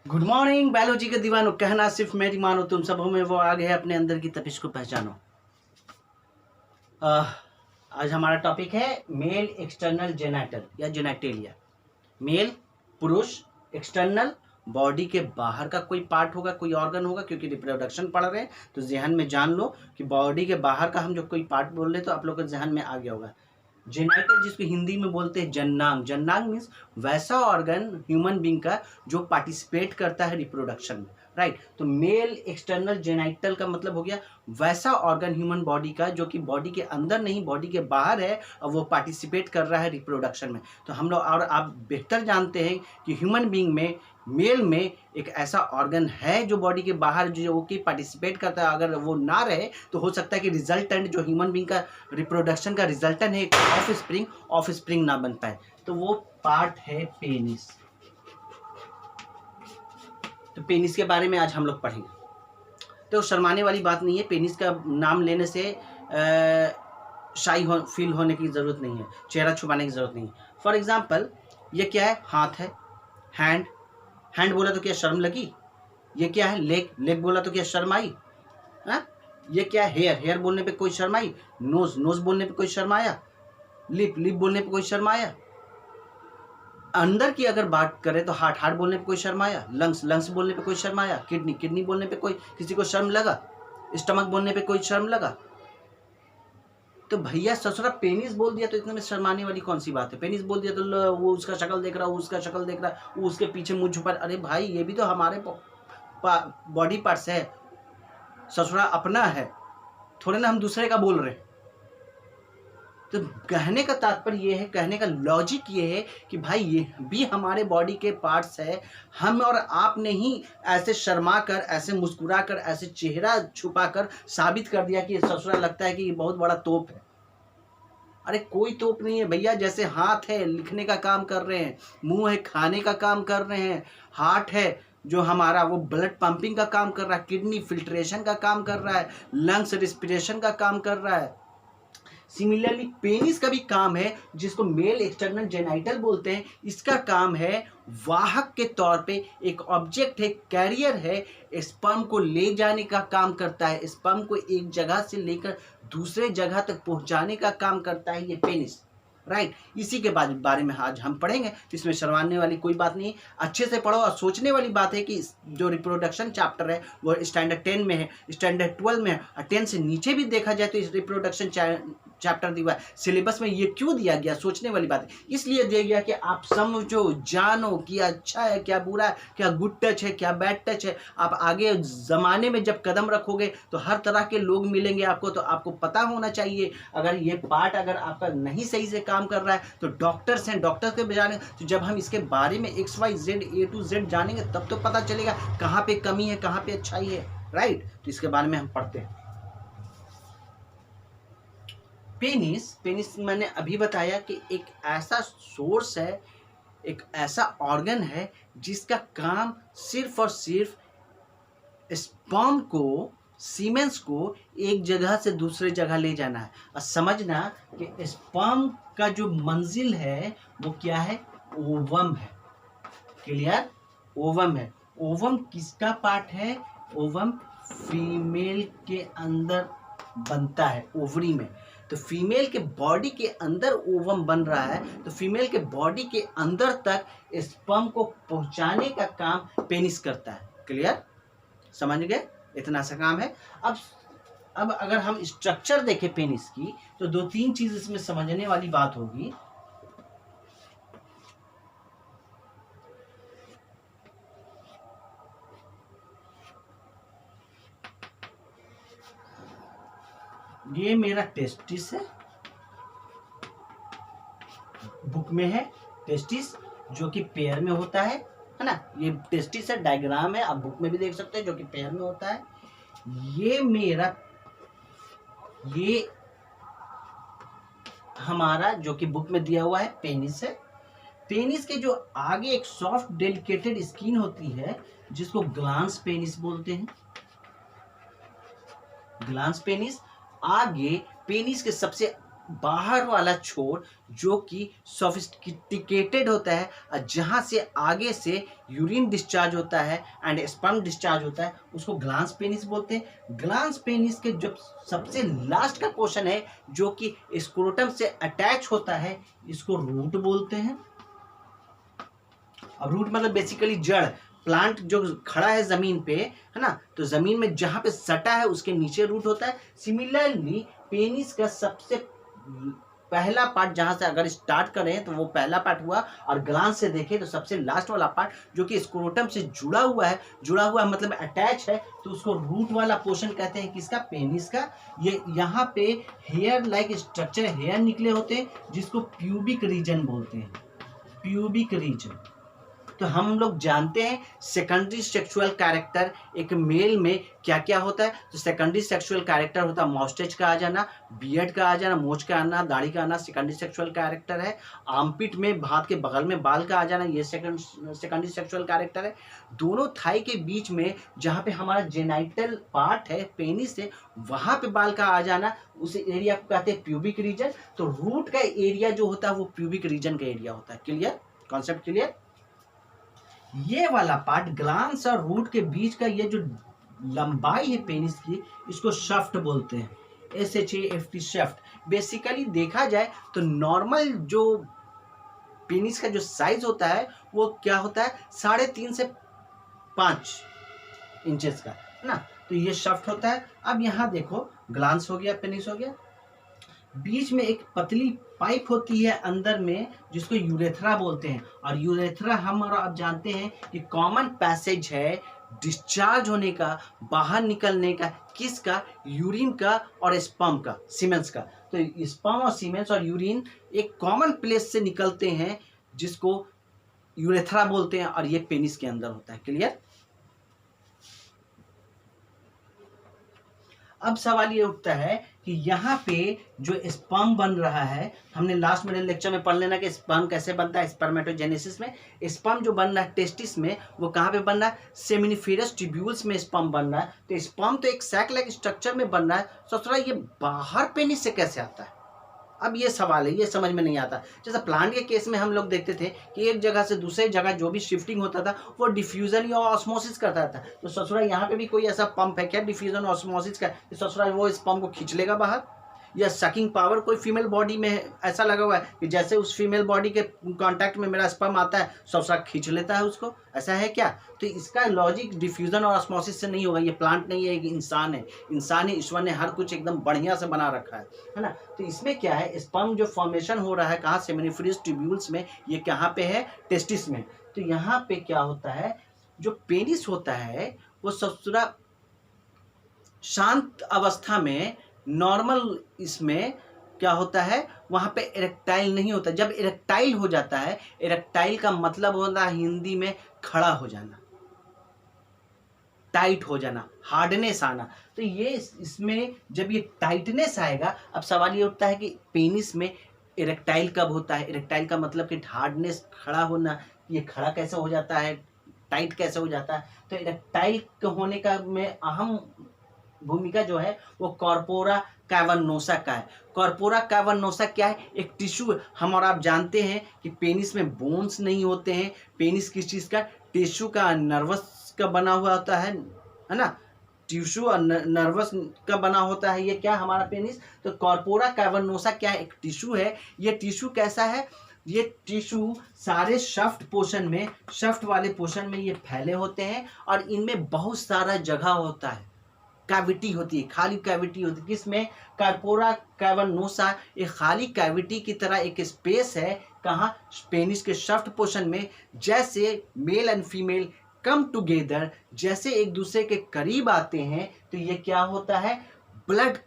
Good morning biology के दीवानों, कहना सिर्फ मेरी मानो, तुम सब में वो आग है, अपने अंदर की तपिश को पहचानो। आज हमारा टॉपिक है मेल एक्सटर्नल जेनाइटल या जेनाइटेलिया। मेल पुरुष, एक्सटर्नल बॉडी के बाहर का कोई पार्ट होगा, कोई ऑर्गन होगा, क्योंकि रिप्रोडक्शन पढ़ रहे हैं तो जहन में जान लो कि बॉडी के बाहर का हम जो कोई पार्ट बोल रहे तो आप लोग के जहन में आ गया होगा। जेनाइटल जिसको हिंदी में बोलते हैं जन्नांग। जन्नांग मीन्स वैसा ऑर्गन ह्यूमन बींग का जो पार्टिसिपेट करता है रिप्रोडक्शन में, राइट। तो मेल एक्सटर्नल जेनाइटल का मतलब हो गया वैसा ऑर्गन ह्यूमन बॉडी का जो कि बॉडी के अंदर नहीं, बॉडी के बाहर है और वो पार्टिसिपेट कर रहा है रिप्रोडक्शन में। तो हम लोग और आप बेहतर जानते हैं कि ह्यूमन बींग में मेल में एक ऐसा ऑर्गन है जो बॉडी के बाहर जो कि पार्टिसिपेट करता है। अगर वो ना रहे तो हो सकता है कि रिजल्टेंट जो ह्यूमन बींग का रिप्रोडक्शन का रिजल्टेंट है ऑफ स्प्रिंग ना बन पाए। तो वो पार्ट है पेनिस। तो पेनिस के बारे में आज हम लोग पढ़ेंगे। तो शर्माने वाली बात नहीं है, पेनिस का नाम लेने से फील होने की ज़रूरत नहीं है, चेहरा छुपाने की ज़रूरत नहीं है। फॉर एग्जाम्पल, ये क्या है? हाथ है। हैंड, हैंड बोला तो क्या शर्म लगी? ये क्या है? लेग, लेग बोला तो क्या शर्म आई? हाँ? ये क्या है? हेयर, हेयर बोलने पे कोई शर्म आई? नोज, नोज बोलने पे कोई शर्म आया? लिप, लिप बोलने पे कोई शर्म आया? अंदर की अगर बात करें तो हार्ट, हार्ट बोलने पे कोई शर्म आया? लंग्स, लंग्स बोलने पे कोई शर्म आया? किडनी, किडनी बोलने पे कोई किसी को शर्म लगा? स्टमक बोलने पे कोई शर्म लगा? तो भैया ससुरा पेनिस बोल दिया तो इतने में शर्माने वाली कौन सी बात है? पेनिस बोल दिया तो वो उसका शक्ल देख रहा, वो उसका शक्ल देख रहा, वो उसके पीछे मुंह छुपा। अरे भाई, ये भी तो हमारे बॉडी पार्ट्स है, ससुरा अपना है, थोड़े ना हम दूसरे का बोल रहे। तो कहने का तात्पर्य ये है, कहने का लॉजिक ये है कि भाई ये भी हमारे बॉडी के पार्ट्स है। हम और आप ने ही ऐसे शर्मा कर, ऐसे मुस्कुरा कर, ऐसे चेहरा छुपा कर साबित कर दिया कि ससुरा लगता है कि ये बहुत बड़ा तोप है। अरे कोई तोप नहीं है भैया। जैसे हाथ है लिखने का काम कर रहे हैं, मुंह है खाने का काम कर रहे हैं, हार्ट है जो हमारा वो ब्लड पंपिंग का काम कर रहा है, किडनी फिल्ट्रेशन का काम कर रहा है, लंग्स रिस्पिरेशन का काम कर रहा है। सिमिलरली पेनिस का भी काम है, जिसको मेल एक्सटर्नल जेनाइटल बोलते हैं। इसका काम है वाहक के तौर पे, एक ऑब्जेक्ट है, कैरियर है, स्पर्म को ले जाने का काम करता है। स्पर्म को एक जगह से लेकर दूसरे जगह तक पहुंचाने का काम करता है ये पेनिस, राइट। इसी के बारे में आज हम पढ़ेंगे। तो इसमें शर्माने वाली कोई बात नहीं, अच्छे से पढ़ो। और सोचने वाली बात है कि जो रिप्रोडक्शन चैप्टर है वो स्टैंडर्ड 10 में है, स्टैंडर्ड 12 में है, और 10 से नीचे भी देखा जाए तो इस रिप्रोडक्शन चैप्टर दिया है सिलेबस में। ये क्यों दिया गया? सोचने वाली बात है। इसलिए दिया गया कि आप समझो, जानो कि अच्छा है, क्या बुरा है, क्या गुड टच है, क्या बैड टच है। आप आगे ज़माने में जब कदम रखोगे तो हर तरह के लोग मिलेंगे आपको, तो आपको पता होना चाहिए। अगर ये पार्ट अगर आपका नहीं सही से काम कर रहा है तो डॉक्टर्स हैं, डॉक्टर्स के जाने। तो जब हम इसके बारे में XYZ A to Z जानेंगे तब तो पता चलेगा कहाँ पे कमी है, कहाँ पे अच्छाई है, राइट। तो इसके बारे में हम पढ़ते हैं। पेनिस, पेनिस मैंने अभी बताया कि एक ऐसा सोर्स है, एक ऐसा ऑर्गन है जिसका काम सिर्फ और सिर्फ स्पर्म को, सीमेंस को एक जगह से दूसरे जगह ले जाना है। और समझना कि स्पर्म का जो मंजिल है वो क्या है? ओवम है। क्लियर? ओवम है। ओवम किसका पार्ट है? ओवम फीमेल के अंदर बनता है, ओवरी में। तो फीमेल के बॉडी के अंदर ओवम बन रहा है, तो फीमेल के बॉडी के अंदर तक स्पर्म को पहुंचाने का काम पेनिस करता है। क्लियर? समझ गए? इतना सा काम है। अब अगर हम स्ट्रक्चर देखें पेनिस की तो 2-3 चीज इसमें समझने वाली बात होगी। ये मेरा टेस्टिस है, बुक में है टेस्टिस जो कि पेयर में होता है ना। ये टेस्टिस है, डायग्राम है, आप बुक में भी देख सकते हैं, जो कि पेयर में होता है। ये मेरा, ये हमारा जो कि बुक में दिया हुआ है पेनिस है। पेनिस के जो आगे एक सॉफ्ट डेलिकेटेड स्किन होती है जिसको ग्लांस पेनिस बोलते हैं। Glans penis. आगे पेनिस के सबसे बाहर वाला छोर जो कि सोफिस्टिकेटेड होता है और जहाँ से आगे से यूरिन डिस्चार्ज होता है एंड स्पर्म डिस्चार्ज होता है, उसको ग्लांस पेनिस बोलते हैं। ग्लांस पेनिस के जो सबसे लास्ट का पोर्शन है जो कि स्क्रोटम से अटैच होता है, इसको रूट बोलते हैं। अब रूट मतलब बेसिकली जड़, प्लांट जो खड़ा है जमीन पे, है ना, तो जमीन में जहां पे सटा है उसके नीचे रूट होता है। सिमिलरली पेनिस का सबसे पहला पार्ट जहां से अगर स्टार्ट करें तो वो पहला पार्ट हुआ, और ग्लांस से देखें तो सबसे लास्ट वाला पार्ट जो कि स्क्रोटम से जुड़ा हुआ है मतलब अटैच है, तो उसको रूट वाला पोर्शन कहते हैं किसका, पेनिस का। ये यहाँ पे हेयर लाइक स्ट्रक्चर, हेयर निकले होते हैं जिसको प्यूबिक रीजन बोलते हैं, प्यूबिक रीजन। तो हम लोग जानते हैं सेकेंडरी सेक्सुअल कैरेक्टर एक मेल में क्या क्या होता है। तो सेकेंडरी सेक्सुअल कैरेक्टर होता है मॉस्टेज का आ जाना, बियर्ड का आ जाना, मूंछ का आना, दाढ़ी का आना, सेकेंडरी सेक्सुअल कैरेक्टर है। आर्मपिट में हाथ के बगल में बाल का आ जाना, ये सेकेंडरी सेक्सुअल कैरेक्टर है। दोनों थाई के बीच में जहाँ पे हमारा जेनाइटल पार्ट है पेनिस से, वहाँ पे बाल का आ जाना, उस एरिया को कहते हैं प्यूबिक रीजन। तो रूट का एरिया जो होता है वो प्यूबिक रीजन का एरिया होता है। Clear, concept clear. ये वाला पार्ट ग्लांस और रूट के बीच का ये जो लंबाई है पेनिस की, इसको शाफ्ट बोलते हैं, SHAFT, शाफ्ट। बेसिकली देखा जाए तो नॉर्मल जो पेनिस का जो साइज होता है वो क्या होता है, 3.5 से 5 इंचेस का, है ना, तो ये शाफ्ट होता है। अब यहाँ देखो, ग्लांस हो गया, पेनिस हो गया, बीच में एक पतली पाइप होती है अंदर में जिसको यूरेथ्रा बोलते हैं। और यूरेथ्रा हम और आप जानते हैं कि कॉमन पैसेज है डिस्चार्ज होने का, बाहर निकलने का, किसका, यूरिन का और स्पर्म का, सीमेंस का। तो स्पर्म और सीमेंस और यूरिन एक कॉमन प्लेस से निकलते हैं जिसको यूरेथ्रा बोलते हैं, और ये पेनिस के अंदर होता है। क्लियर। अब सवाल ये उठता है कि यहाँ पे जो स्पर्म बन रहा है, हमने लास्ट में लेक्चर में पढ़ लेना कि स्पर्म कैसे बनता है, स्पर्मेटोजेनेसिस में। स्पर्म जो बन रहा है टेस्टिस में, वो कहाँ पे बन रहा है, सेमिनिफेरस ट्यूब्यूल्स में स्पर्म बन रहा है। तो स्पर्म तो एक सैक लाइक स्ट्रक्चर में बन रहा है, सोच ये बाहर पेनिस से कैसे आता है। अब ये सवाल है, ये समझ में नहीं आता। जैसे प्लांट के केस में हम लोग देखते थे कि एक जगह से दूसरे जगह जो भी शिफ्टिंग होता था वो डिफ्यूजन या ऑस्मोसिस करता था। तो ससुरा यहाँ पे भी कोई ऐसा पंप है क्या डिफ्यूजन ऑस्मोसिस का, ससुरा वो इस पंप को खींच लेगा बाहर, या सकिंग पावर कोई फीमेल बॉडी में ऐसा लगा हुआ है कि जैसे उस फीमेल बॉडी के कांटेक्ट में मेरा स्पर्म आता है ससुरा खींच लेता है उसको, ऐसा है क्या। तो इसका लॉजिक डिफ्यूजन और ऑस्मोसिस से नहीं होगा। ये प्लांट नहीं है, एक इंसान है, इंसान ही ईश्वर ने हर कुछ एकदम बढ़िया से बना रखा है ना। तो इसमें क्या है, स्पर्म जो फॉर्मेशन हो रहा है कहाँ, सेमिनिफेरस ट्यूब्यूल्स में, ये कहाँ पे है, टेस्टिस में। तो यहाँ पे क्या होता है, जो पेनिस होता है वो ससुरा शांत अवस्था में नॉर्मल, इसमें क्या होता है, वहाँ पे इरेक्टाइल नहीं होता। जब इरेक्टाइल हो जाता है, इरेक्टाइल का मतलब होता है हिंदी में खड़ा हो जाना, टाइट हो जाना, हार्डनेस आना। तो ये इसमें जब ये टाइटनेस आएगा, अब सवाल ये उठता है कि पेनिस में इरेक्टाइल कब होता है। इरेक्टाइल का मतलब कि हार्डनेस, खड़ा होना, ये खड़ा कैसे हो जाता है, टाइट कैसे हो जाता है। तो इरेक्टाइल होने का में अहम भूमिका जो है वो कॉर्पोरा कैवर्नोसा का है। कॉर्पोरा कैवर्नोसा क्या है, एक टिश्यू है। हम और आप जानते हैं कि पेनिस में बोन्स नहीं होते हैं। पेनिस किस चीज़ का, टिश्यू का, नर्वस का बना हुआ होता है ना, टिश्यू और नर्वस का बना होता है ये क्या, हमारा पेनिस। तो कॉर्पोरा कैवर्नोसा क्या है, एक टिश्यू है। ये टिश्यू कैसा है, ये टिश्यू सारे शाफ्ट पोर्शन में, शाफ्ट वाले पोर्शन में ये फैले होते हैं, और इनमें बहुत सारा जगह होता है, कैविटी होती है, खाली कैविटी होती है। किसमें, कॉर्पोरा कैवर्नोसा एक खाली कैविटी की तरह एक स्पेस है। कहाँ, पेनिस के शाफ्ट पोर्शन में। जैसे male and female come together, जैसे एक दूसरे के करीब आते हैं तो ये क्या होता है, ब्लड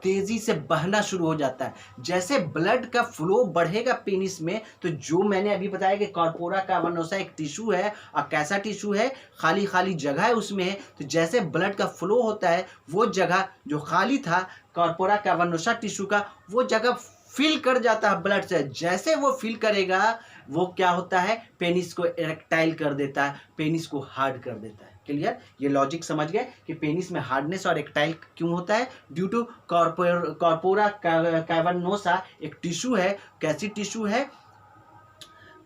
तेजी से बहना शुरू हो जाता है। जैसे ब्लड का फ्लो बढ़ेगा पेनिस में, तो जो मैंने अभी बताया कि कॉर्पोरा कैवर्नोसा एक टिश्यू है, और कैसा टिश्यू है, खाली खाली जगह है उसमें है। तो जैसे ब्लड का फ्लो होता है, वो जगह जो खाली था कॉर्पोरा कैवर्नोसा टिश्यू का, वो जगह फिल कर जाता है ब्लड से। जैसे वो फिल करेगा, वो क्या होता है, पेनिस को इरेक्टाइल कर देता है, पेनिस को हार्ड कर देता है। क्लियर, ये लॉजिक समझ गए कि पेनिस में हार्डनेस और इरेक्टाइल क्यों होता है, ड्यू टू कॉर्पोरा कैवर्नोसा एक टिश्यू है। कैसी टिश्यू है,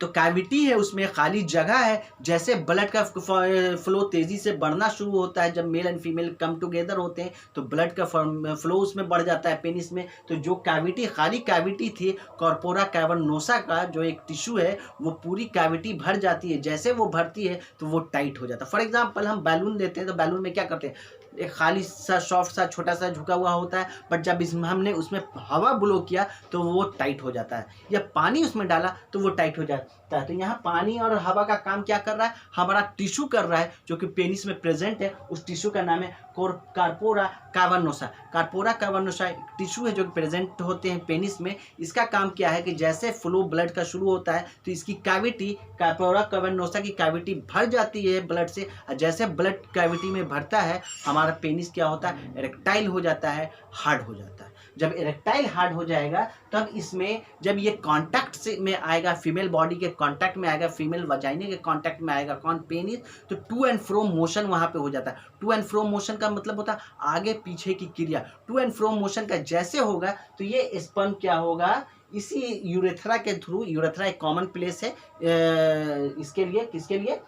तो कैविटी है, उसमें खाली जगह है। जैसे ब्लड का फ्लो तेजी से बढ़ना शुरू होता है, जब male and female come together होते हैं तो ब्लड का फ्लो उसमें बढ़ जाता है पेनिस में। तो जो कैविटी, खाली कैविटी थी कॉर्पोरा कैवर्नोसा का जो एक टिश्यू है, वो पूरी कैविटी भर जाती है। जैसे वो भरती है तो वो टाइट हो जाता है। फॉर एग्जाम्पल हम बैलून लेते हैं तो बैलून में क्या करते हैं, एक खाली सा सॉफ्ट सा छोटा सा झुका हुआ होता है, बट जब इसमें हमने उसमें हवा ब्लो किया तो वो टाइट हो जाता है, या पानी उसमें डाला तो वो टाइट हो जाता है। तो यहाँ पानी और हवा का काम क्या कर रहा है, हमारा टिश्यू कर रहा है जो कि पेनिस में प्रेजेंट है। उस टिश्यू का नाम है corpora cavernosa. Corpora cavernosa tissue है जो प्रेजेंट होते हैं पेनिस में। इसका काम क्या है कि जैसे फ्लो ब्लड का शुरू होता है तो इसकी कैविटी, कॉर्पोरा कैवर्नोसा की कैविटी भर जाती है ब्लड से। जैसे ब्लड कैविटी में भरता है, हमारा पेनिस क्या होता है, इरेक्टाइल हो जाता है, हार्ड हो जाता है। जब इरेक्टाइल हार्ड हो जाएगा तब इसमें जब ये कांटेक्ट से में आएगा, फीमेल बॉडी के कांटेक्ट में आएगा, फीमेल वजाइना के कांटेक्ट में आएगा कौन, पेनिस, तो टू एंड फ्रो मोशन वहां पे हो जाता है। टू एंड फ्रो मोशन का मतलब होता है आगे पीछे की क्रिया। टू एंड फ्रो मोशन का जैसे होगा तो ये स्पर्म क्या होगा, इसी यूरेथ्रा के थ्रू, यूरेथ्रा एक कॉमन प्लेस है इसके लिए, किसके लिए,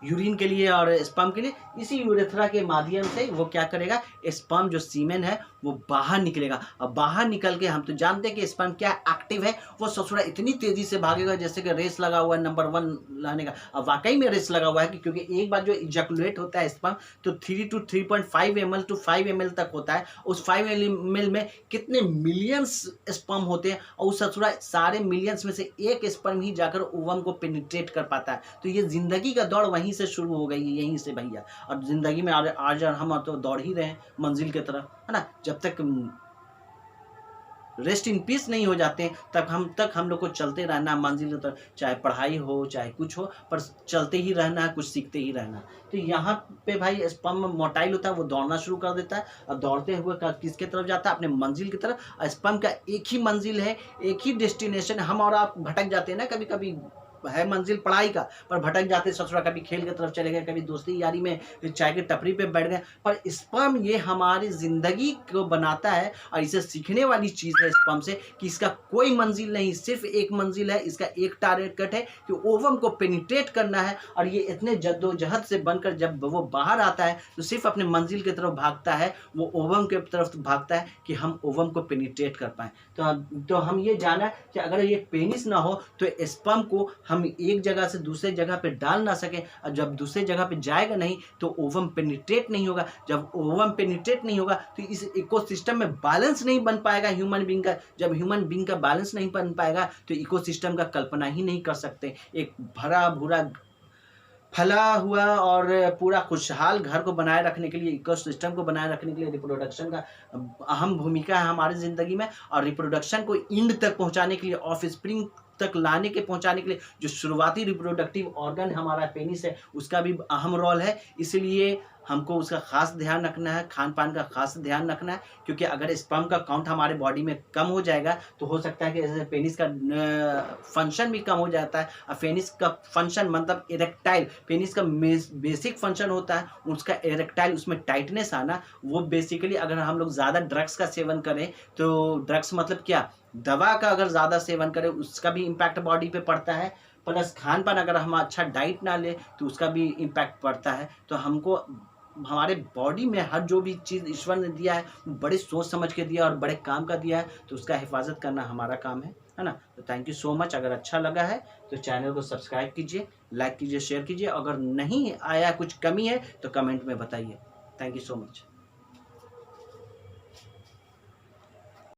यूरिन के लिए और स्पर्म के लिए। इसी यूरेथ्रा के माध्यम से वो क्या करेगा, स्पर्म जो सीमेन है वो बाहर निकलेगा। अब बाहर निकल के, हम तो जानते हैं कि स्पर्म क्या एक्टिव है, वो ससुरा इतनी तेजी से भागेगा जैसे कि रेस लगा हुआ है नंबर 1 लाने का। अब वाकई में रेस लगा हुआ है क्योंकि एक बार जो इजैकुलेट होता है स्पर्म तो 3 to 3.5 ml to 5 ml तक होता है। उस 5 ml में कितने मिलियंस स्पर्म होते हैं, और उस ससुरा सारे मिलियंस में से एक स्पर्म ही जाकर ओवम को पेनिट्रेट कर पाता है। तो ये जिंदगी का दौड़ वहीं से शुरू हो गई, यहीं से भैया। और जिंदगी में आज हम तो दौड़ ही रहे हैं मंजिल की तरफ, है ना। जब तक रेस्ट इन पीस नहीं हो जाते हैं तक हम लोग को चलते रहना मंजिल की तरफ, चाहे पढ़ाई हो चाहे कुछ हो, पर चलते ही रहना है, कुछ सीखते ही रहना। तो यहाँ पे भाई स्पर्म मोटाइल होता है, वो दौड़ना शुरू कर देता है, और दौड़ते हुए किसके तरफ जाता है, अपने मंजिल की तरफ। स्पर्म का एक ही मंजिल है, एक ही डेस्टिनेशन। हम और आप भटक जाते हैं ना, कभी कभी है मंजिल पढ़ाई का, पर भटक जाते ससुरा, कभी खेल की तरफ चले गए, कभी दोस्ती यारी में चाय की टपरी पे बैठ गए। पर स्पर्म ये हमारी जिंदगी को बनाता है, और इसे सीखने वाली चीज है स्पर्म से कि इसका कोई मंजिल नहीं, सिर्फ एक मंजिल है। इसका एक टारगेट है कि ओवम को पेनिट्रेट करना है, और ये इतने जद्दोजहद से बनकर जब वो बाहर आता है तो सिर्फ अपने मंजिल की तरफ भागता है, वो ओवम की तरफ भागता है कि हम ओवम को पेनिट्रेट कर पाए। तो हम ये जाना कि अगर ये पेनिस ना हो तो स्पर्म को हम एक जगह से दूसरे जगह पे डाल ना सके, और जब दूसरे जगह पे जाएगा नहीं तो ओवम पेनिट्रेट नहीं होगा। जब ओवम पेनिट्रेट नहीं होगा तो इस इकोसिस्टम में बैलेंस नहीं बन पाएगा ह्यूमन बीइंग का। जब ह्यूमन बीइंग का बैलेंस नहीं बन पाएगा तो इकोसिस्टम का कल्पना ही नहीं कर सकते। एक भरा भूरा फैला हुआ और पूरा खुशहाल घर को बनाए रखने के लिए, इकोसिस्टम को बनाए रखने के लिए रिप्रोडक्शन का अहम भूमिका है हमारी ज़िंदगी में। और रिप्रोडक्शन को इंड तक पहुंचाने के लिए, ऑफ स्प्रिंग तक लाने के पहुंचाने के लिए जो शुरुआती रिप्रोडक्टिव ऑर्गन हमारा पेनिस है, उसका भी अहम रोल है। इसलिए हमको उसका खास ध्यान रखना है, खान पान का खास ध्यान रखना है, क्योंकि अगर स्पर्म का काउंट हमारे बॉडी में कम हो जाएगा तो हो सकता है कि पेनिस का फंक्शन भी कम हो जाता है। और पेनिस का फंक्शन मतलब इरेक्टाइल, पेनिस का बेसिक फंक्शन होता है उसका इरेक्टाइल, उसमें टाइटनेस आना। वो बेसिकली अगर हम लोग ज़्यादा ड्रग्स का सेवन करें, तो ड्रग्स मतलब क्या, दवा का अगर ज़्यादा सेवन करें उसका भी इम्पैक्ट बॉडी पे पड़ता है। प्लस खान पान अगर हम अच्छा डाइट ना लें तो उसका भी इम्पैक्ट पड़ता है। तो हमको हमारे बॉडी में हर जो भी चीज़ ईश्वर ने दिया है बड़े सोच समझ के दिया और बड़े काम का दिया है, तो उसका हिफाजत करना हमारा काम है ना। तो थैंक यू सो मच। अगर अच्छा लगा है तो चैनल को सब्सक्राइब कीजिए, लाइक कीजिए, शेयर कीजिए। अगर नहीं आया, कुछ कमी है तो कमेंट में बताइए। Thank you so much.